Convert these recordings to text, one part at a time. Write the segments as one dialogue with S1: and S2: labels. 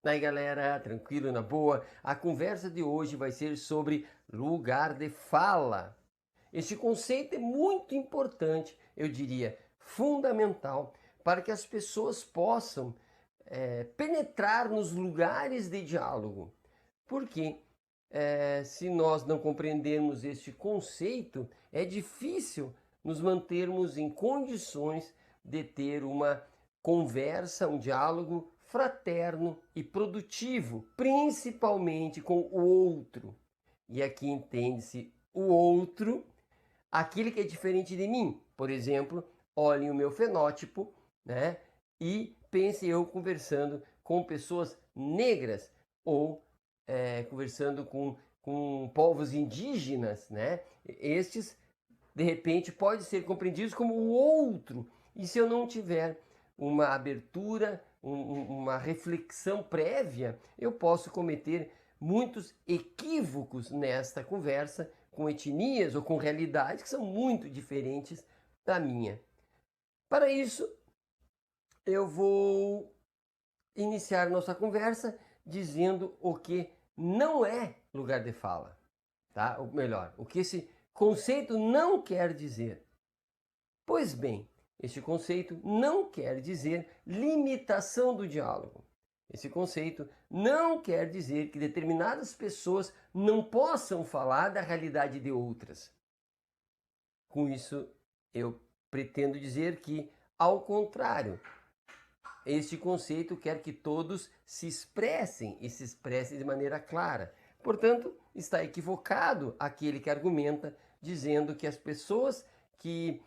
S1: Aí galera, tranquilo, na boa? A conversa de hoje vai ser sobre lugar de fala. Este conceito é muito importante, eu diria fundamental, para que as pessoas possam penetrar nos lugares de diálogo. Porque se nós não compreendermos este conceito, é difícil nos mantermos em condições de ter uma conversa, um diálogo fraterno e produtivo, principalmente com o outro. E aqui entende-se o outro, aquele que é diferente de mim. Por exemplo, olhem o meu fenótipo, né? E pense eu conversando com pessoas negras ou conversando com povos indígenas, né? Estes, de repente, podem ser compreendidos como o outro. E se eu não tiver uma abertura, uma reflexão prévia, eu posso cometer muitos equívocos nesta conversa com etnias ou com realidades que são muito diferentes da minha. Para isso, eu vou iniciar nossa conversa dizendo o que não é lugar de fala, tá? Ou melhor, o que esse conceito não quer dizer. Pois bem, este conceito não quer dizer limitação do diálogo. Esse conceito não quer dizer que determinadas pessoas não possam falar da realidade de outras. Com isso, eu pretendo dizer que, ao contrário, este conceito quer que todos se expressem e se expressem de maneira clara. Portanto, está equivocado aquele que argumenta dizendo que as pessoas que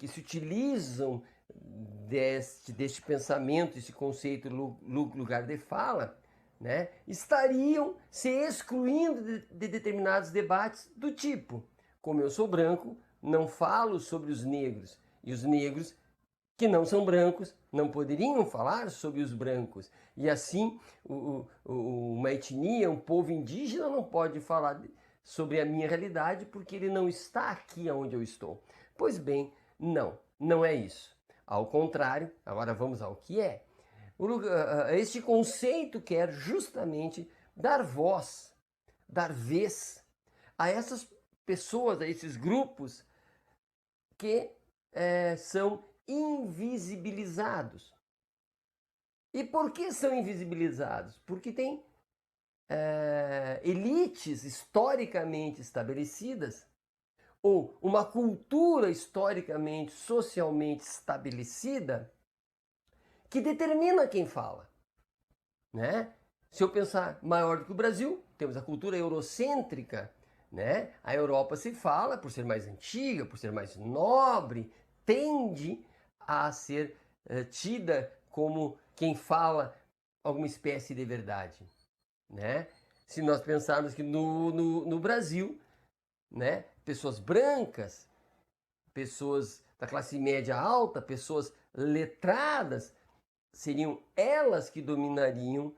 S1: se utilizam deste pensamento, esse conceito lugar de fala, né, estariam se excluindo de determinados debates do tipo: como eu sou branco, não falo sobre os negros, e os negros que não são brancos não poderiam falar sobre os brancos. E assim, uma etnia, um povo indígena não pode falar sobre a minha realidade porque ele não está aqui onde eu estou. Pois bem, não é isso. Ao contrário, agora vamos ao que é. Este conceito quer justamente dar voz, dar vez a essas pessoas, a esses grupos que são invisibilizados. E por que são invisibilizados? Porque tem elites historicamente estabelecidas ou uma cultura historicamente, socialmente estabelecida que determina quem fala, né? Se eu pensar maior do que o Brasil, temos a cultura eurocêntrica, né? A Europa se fala, por ser mais antiga, por ser mais nobre, tende a ser tida como quem fala alguma espécie de verdade, né? Se nós pensarmos que no Brasil, né, pessoas brancas, pessoas da classe média alta, pessoas letradas, seriam elas que dominariam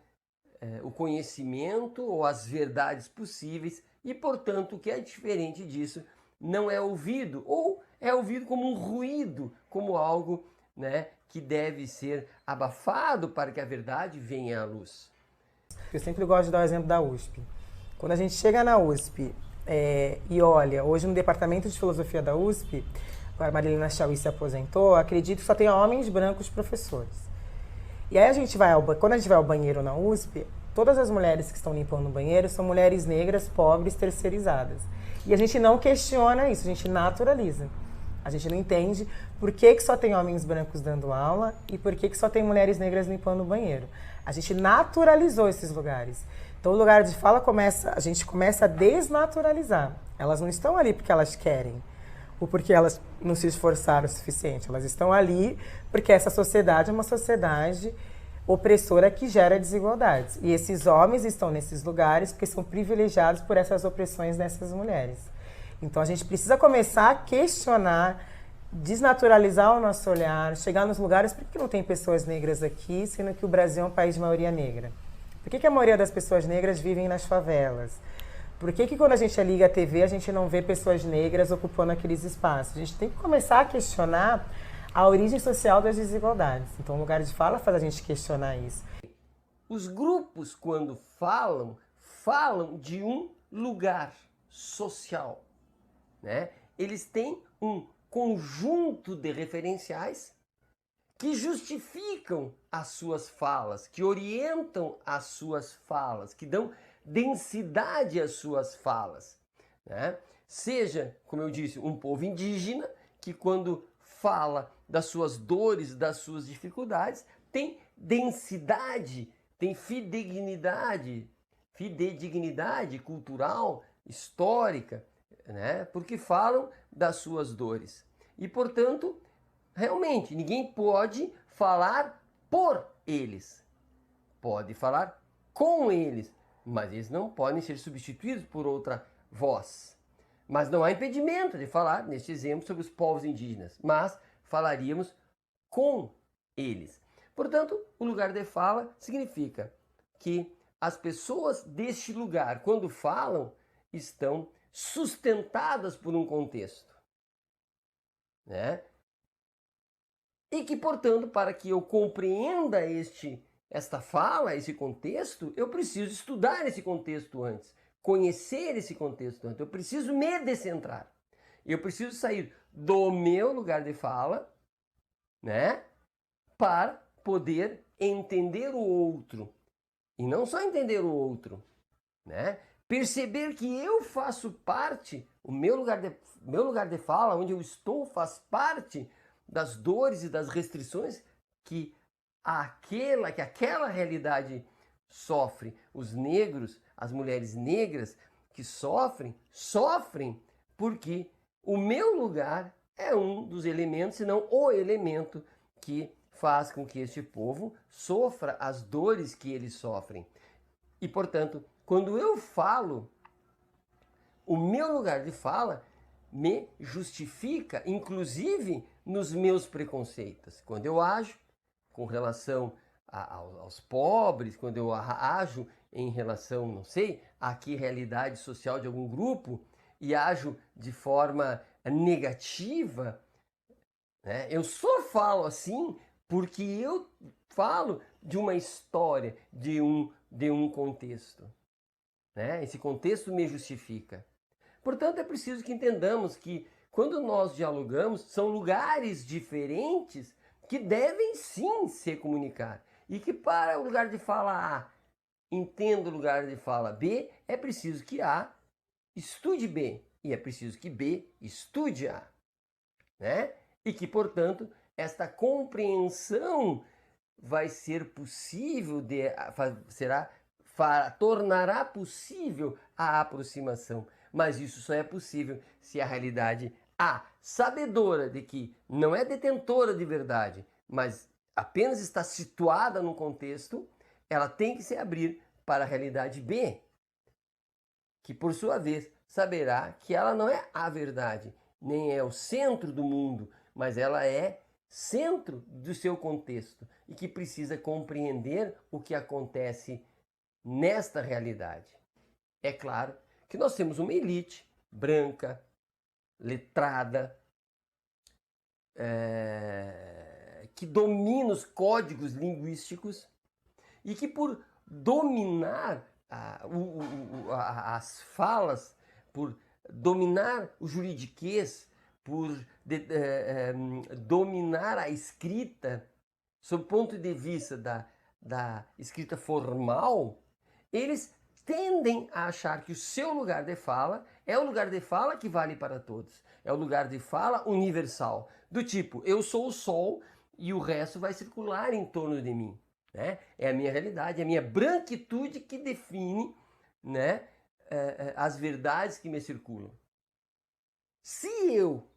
S1: o conhecimento ou as verdades possíveis e, portanto, o que é diferente disso não é ouvido, ou é ouvido como um ruído, como algo, né, que deve ser abafado para que a verdade venha à luz.
S2: Eu sempre gosto de dar o exemplo da USP. Quando a gente chega na USP e olha, hoje no departamento de filosofia da USP, a Marilena Chauí se aposentou, acredito que só tem homens brancos professores. E aí quando a gente vai ao banheiro na USP, todas as mulheres que estão limpando o banheiro são mulheres negras, pobres, terceirizadas. E a gente não questiona isso, a gente naturaliza. A gente não entende por que só tem homens brancos dando aula e por que só tem mulheres negras limpando o banheiro. A gente naturalizou esses lugares. Então o lugar de fala a gente começa a desnaturalizar. Elas não estão ali porque elas querem ou porque elas não se esforçaram o suficiente. Elas estão ali porque essa sociedade é uma sociedade opressora que gera desigualdades. E esses homens estão nesses lugares porque são privilegiados por essas opressões dessas mulheres. Então a gente precisa começar a questionar, desnaturalizar o nosso olhar, chegar nos lugares, por que não tem pessoas negras aqui, sendo que o Brasil é um país de maioria negra? Por que a maioria das pessoas negras vivem nas favelas? Por que quando a gente liga a TV, a gente não vê pessoas negras ocupando aqueles espaços? A gente tem que começar a questionar a origem social das desigualdades. Então, o lugar de fala faz a gente questionar isso.
S1: Os grupos, quando falam, falam de um lugar social, né? Eles têm um conjunto de referenciais que justificam as suas falas, que orientam as suas falas, que dão densidade às suas falas, né? Seja, como eu disse, um povo indígena que quando fala das suas dores, das suas dificuldades, tem densidade, tem fidedignidade cultural, histórica, né? Porque falam das suas dores. E, portanto, realmente, ninguém pode falar por eles. Pode falar com eles, mas eles não podem ser substituídos por outra voz. Mas não há impedimento de falar, neste exemplo, sobre os povos indígenas, mas falaríamos com eles. Portanto, o lugar de fala significa que as pessoas deste lugar, quando falam, estão sustentadas por um contexto, né? E que, portanto, para que eu compreenda esta fala, esse contexto, eu preciso estudar esse contexto antes, conhecer esse contexto antes. Eu preciso me descentrar. Eu preciso sair do meu lugar de fala, né, para poder entender o outro. E não só entender o outro, né? Perceber que eu faço parte, o meu lugar de fala, onde eu estou, faz parte das dores e das restrições que aquela realidade sofre. Os negros, as mulheres negras que sofrem porque o meu lugar é um dos elementos, se não o elemento que faz com que este povo sofra as dores que eles sofrem. E, portanto, quando eu falo, o meu lugar de fala me justifica, inclusive nos meus preconceitos. Quando eu ajo com relação aos pobres, quando eu ajo em relação, não sei, a que realidade social de algum grupo e ajo de forma negativa, né? Eu só falo assim porque eu falo de uma história, de um contexto, né? Esse contexto me justifica. Portanto, é preciso que entendamos que quando nós dialogamos, são lugares diferentes que devem sim se comunicar. E que para o lugar de fala A entenda o lugar de fala B, é preciso que A estude B. E é preciso que B estude A, né? E que, portanto, esta compreensão vai ser possível, tornará possível a aproximação. Mas isso só é possível se a realidade A, sabedora de que não é detentora de verdade, mas apenas está situada num contexto, ela tem que se abrir para a realidade B, que por sua vez saberá que ela não é a verdade, nem é o centro do mundo, mas ela é centro do seu contexto e que precisa compreender o que acontece nesta realidade. É claro que nós temos uma elite branca, letrada, que domina os códigos linguísticos e que por dominar as falas, por dominar o juridiquês, por dominar a escrita, sob o ponto de vista da escrita formal, eles tendem a achar que o seu lugar de fala é o lugar de fala que vale para todos. É o lugar de fala universal. Do tipo, eu sou o sol e o resto vai circular em torno de mim, né? É a minha realidade, é a minha branquitude que define, né, as verdades que me circulam. Se eu,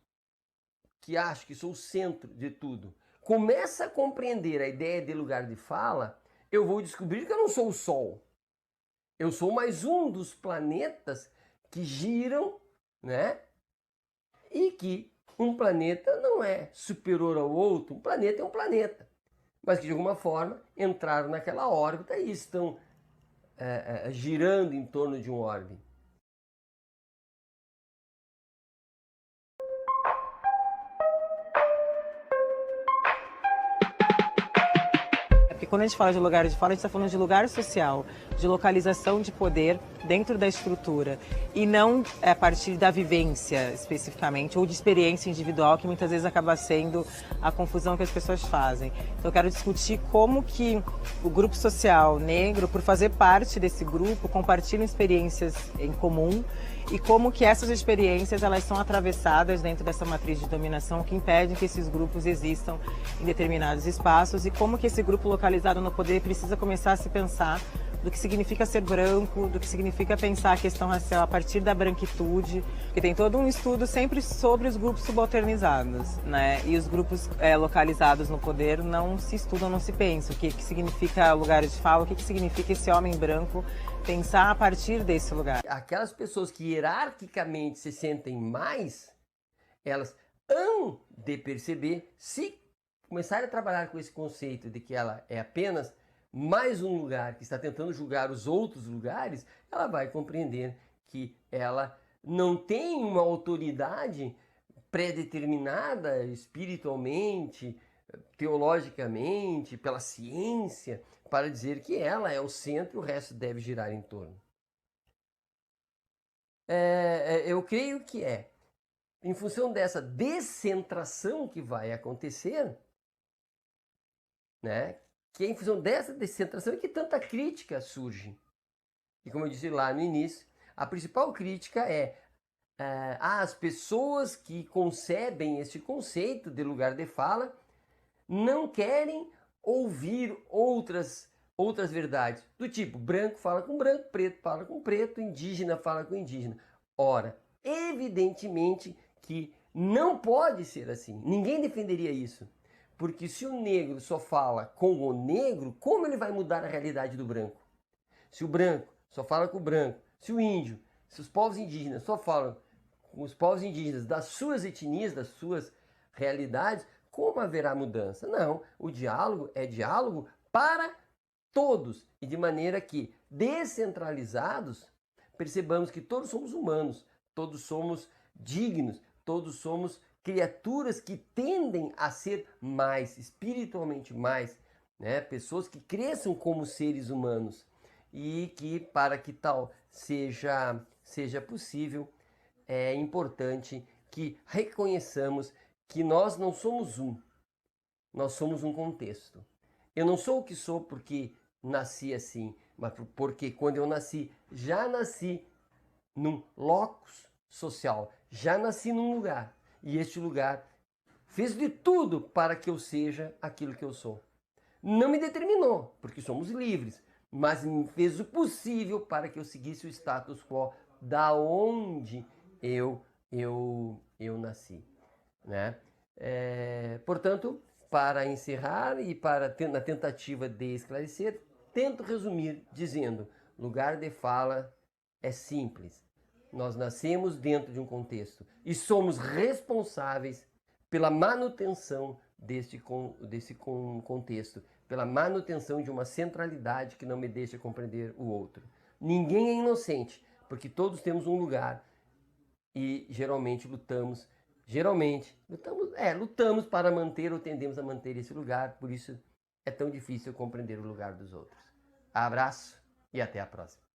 S1: que acho que sou o centro de tudo, começa a compreender a ideia de lugar de fala, eu vou descobrir que eu não sou o Sol. Eu sou mais um dos planetas que giram, né? E que um planeta não é superior ao outro, um planeta é um planeta. Mas que de alguma forma entraram naquela órbita e estão girando em torno de um orbe.
S2: quando a gente fala de lugar de fala, a gente está falando de lugar social, de localização de poder dentro da estrutura e não a partir da vivência especificamente ou de experiência individual, que muitas vezes acaba sendo a confusão que as pessoas fazem. Então eu quero discutir como que o grupo social negro, por fazer parte desse grupo, compartilham experiências em comum e como que essas experiências elas são atravessadas dentro dessa matriz de dominação que impede que esses grupos existam em determinados espaços e como que esse grupo localizado no poder precisa começar a se pensar do que significa ser branco, do que significa pensar a questão racial a partir da branquitude, que tem todo um estudo sempre sobre os grupos subalternizados, né? E os grupos localizados no poder não se estudam, não se pensam. O que significa lugar de fala, o que significa esse homem branco pensar a partir desse lugar.
S1: Aquelas pessoas que hierarquicamente se sentem mais, elas hão de perceber, se começarem a trabalhar com esse conceito de que ela é apenas mais um lugar que está tentando julgar os outros lugares, ela vai compreender que ela não tem uma autoridade pré-determinada espiritualmente, teologicamente, pela ciência, para dizer que ela é o centro e o resto deve girar em torno. Eu creio que em função dessa descentração que vai acontecer, né? Que é em função dessa descentração que tanta crítica surge. E como eu disse lá no início, a principal crítica as pessoas que concebem este conceito de lugar de fala não querem ouvir outras verdades, do tipo branco fala com branco, preto fala com preto, indígena fala com indígena. Ora, evidentemente que não pode ser assim, ninguém defenderia isso. Porque se o negro só fala com o negro, como ele vai mudar a realidade do branco? Se o branco só fala com o branco, se o índio, se os povos indígenas só falam com os povos indígenas das suas etnias, das suas realidades, como haverá mudança? Não, o diálogo é diálogo para todos e de maneira que, descentralizados, percebamos que todos somos humanos, todos somos dignos, todos somos criaturas que tendem a ser mais, espiritualmente mais, né? Pessoas que cresçam como seres humanos e que para que tal seja possível, é importante que reconheçamos que nós não somos nós somos um contexto. Eu não sou o que sou porque nasci assim, mas porque quando eu nasci, já nasci num locus social, já nasci num lugar. E este lugar fez de tudo para que eu seja aquilo que eu sou. Não me determinou, porque somos livres, mas me fez o possível para que eu seguisse o status quo da onde eu nasci, né? Portanto, para encerrar e na tentativa de esclarecer, tento resumir dizendo: lugar de fala é simples. Nós nascemos dentro de um contexto e somos responsáveis pela manutenção desse contexto, pela manutenção de uma centralidade que não me deixa compreender o outro. Ninguém é inocente, porque todos temos um lugar e geralmente lutamos para manter ou tendemos a manter esse lugar, por isso é tão difícil compreender o lugar dos outros. Abraço e até a próxima.